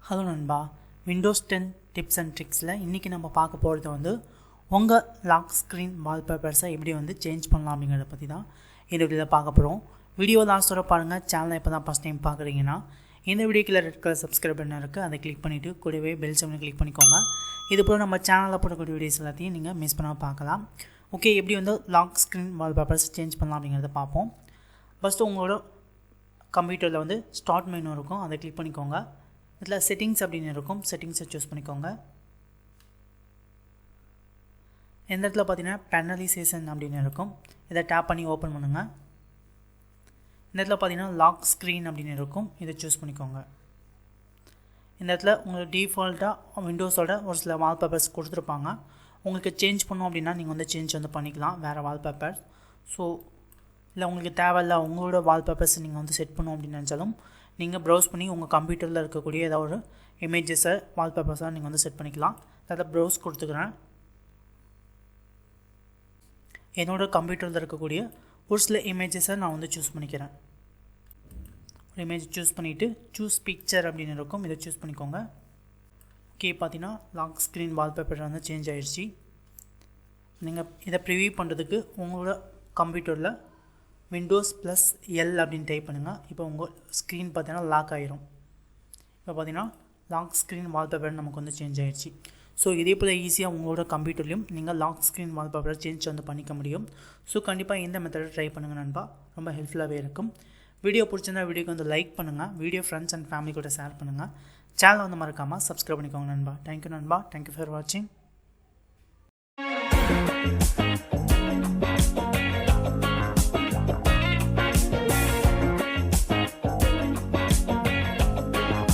Hello நண்பா, Windows 10 tips and ட்ரிக்ஸில் இன்றைக்கி நம்ம பார்க்க போகிறது வந்து உங்கள் லாக் ஸ்க்ரீன் வால்பேப்பர்ஸை எப்படி வந்து சேஞ்ச் பண்ணலாம் அப்படிங்கிறத பற்றி தான் இந்த வீடியோவில் பார்க்க போகிறோம். வீடியோ லாஸ்ட்டோட பாருங்கள். சேனலை இப்போ தான் ஃபஸ்ட் டைம் பார்க்குறீங்கன்னா இந்த வீடியோக்கில் ரெட் கலர் சப்ஸ்கிரைப் பண்ண இருக்குது, அதை கிளிக் பண்ணிவிட்டு கூடவே பெல் சிம்னு கிளிக் பண்ணிக்கோங்க. இது போல் நம்ம சேனலில் போடக்கூடிய வீடியோஸ் எல்லாத்தையும் நீங்கள் மிஸ் பண்ணாமல் பார்க்கலாம். ஓகே, எப்படி வந்து லாக் ஸ்க்ரீன் வால்பேப்பர்ஸ் சேஞ்ச் பண்ணலாம் அப்படிங்கிறத பார்ப்போம். ஃபஸ்ட்டு உங்களோட கம்ப்யூட்டரில் வந்து ஸ்டார்ட் மெனு இருக்கும், அதை கிளிக் பண்ணிக்கோங்க. இதில் செட்டிங்ஸ் அப்படின்னு இருக்கும், செட்டிங்ஸை சூஸ் பண்ணிக்கோங்க. இந்த இடத்துல பார்த்தீங்கன்னா பெர்சனலைசேஷன் அப்படின்னு இருக்கும், இதை டேப் பண்ணி ஓப்பன் பண்ணுங்கள். இந்த இடத்துல பார்த்தீங்கன்னா லாக் ஸ்க்ரீன் அப்படின்னு இருக்கும், இதை சூஸ் பண்ணிக்கோங்க. இந்த இடத்துல உங்களுக்கு டிஃபால்ட்டாக விண்டோஸோட ஒரு சில வால்பேப்பர்ஸ் கொடுத்துருப்பாங்க. உங்களுக்கு சேஞ்ச் பண்ணோம் அப்படின்னா நீங்கள் வந்து சேஞ்ச் வந்து பண்ணிக்கலாம் வேறு வால்பேப்பர். ஸோ இல்லை உங்களுக்கு தேவையில்ல உங்களோட வால்பேப்பர்ஸ் நீங்கள் வந்து செட் பண்ணோம் அப்படின்னு நினச்சாலும் நீங்கள் ப்ரௌஸ் பண்ணி உங்கள் கம்ப்யூட்டரில் இருக்கக்கூடிய ஏதாவது ஒரு இமேஜஸை வால்பேப்பர்ஸாக நீங்கள் வந்து செட் பண்ணிக்கலாம். அதில் ப்ரௌஸ் கொடுத்துக்கிறேன். என்னோடய கம்ப்யூட்டரில் இருக்கக்கூடிய ஒரு சில இமேஜஸை நான் வந்து சூஸ் பண்ணிக்கிறேன். ஒரு இமேஜ் சூஸ் பண்ணிவிட்டு சூஸ் பிக்சர் அப்படின்னு இருக்கும், இதை சூஸ் பண்ணிக்கோங்க. ஓகே, பார்த்தீங்கன்னா லாக் ஸ்க்ரீன் வால்பேப்பர் வந்து சேஞ்ச் ஆகிடுச்சு. நீங்கள் இதை ப்ரிவியூ பண்ணுறதுக்கு உங்களோட கம்ப்யூட்டரில் விண்டோஸ் +L அப்படின்னு டைப் பண்ணுங்கள். இப்போ உங்கள் ஸ்க்ரீன் பார்த்தீங்கன்னா லாக் ஆகிரும். இப்போ பார்த்தீங்கன்னா லாக் ஸ்க்ரீன் வால்பேப்பர் நமக்கு வந்து சேஞ்ச் ஆகிடுச்சு. ஸோ இதே போல் ஈஸியாக உங்களோட கம்ப்யூட்டர்லையும் நீங்கள் லாக் ஸ்க்ரீன் வால்பேப்பரை சேஞ்ச் வந்து பண்ணிக்க முடியும். ஸோ கண்டிப்பாக இந்த மெத்தடை ட்ரை பண்ணுங்கள் நண்பா, ரொம்ப ஹெல்ப்ஃபுல்லாகவே இருக்கும். வீடியோ பிடிச்சிருந்தா வீடியோக்கு வந்து லைக் பண்ணுங்கள், வீடியோ ஃப்ரெண்ட்ஸ் அண்ட் ஃபேமிலி கூட ஷேர் பண்ணுங்கள். சேனலை வந்து மறக்காமல் சப்ஸ்கிரைப் பண்ணிக்கோங்க நண்பா. தேங்க்யூ நண்பா, தேங்க்யூ ஃபார் வாட்சிங்.